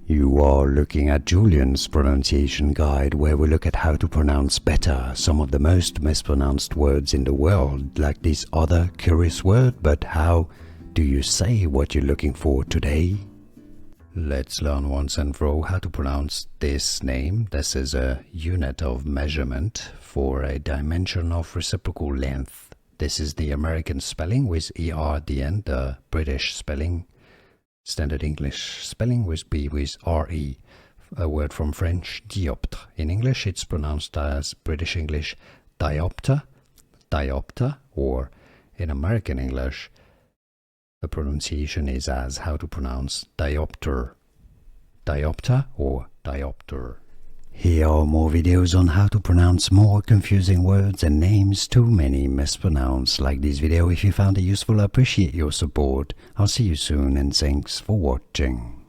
You are looking at Julian's pronunciation guide, where we look at how to pronounce better some of the most mispronounced words in the world, like this other curious word. But how do you say what you're looking for today? Let's learn once and for all how to pronounce this name. This is a unit of measurement for a dimension of reciprocal length. This is the American spelling with ER at the end, the British spelling, Standard English spelling with B with RE, a word from French, dioptre. In English it's pronounced as British English diopter, diopter, or in American English the pronunciation is as how to pronounce diopter, diopter or diopter. Here are more videos on how to pronounce more confusing words and names too many mispronounced. Like this video if you found it useful. I appreciate your support. I'll see you soon and thanks for watching.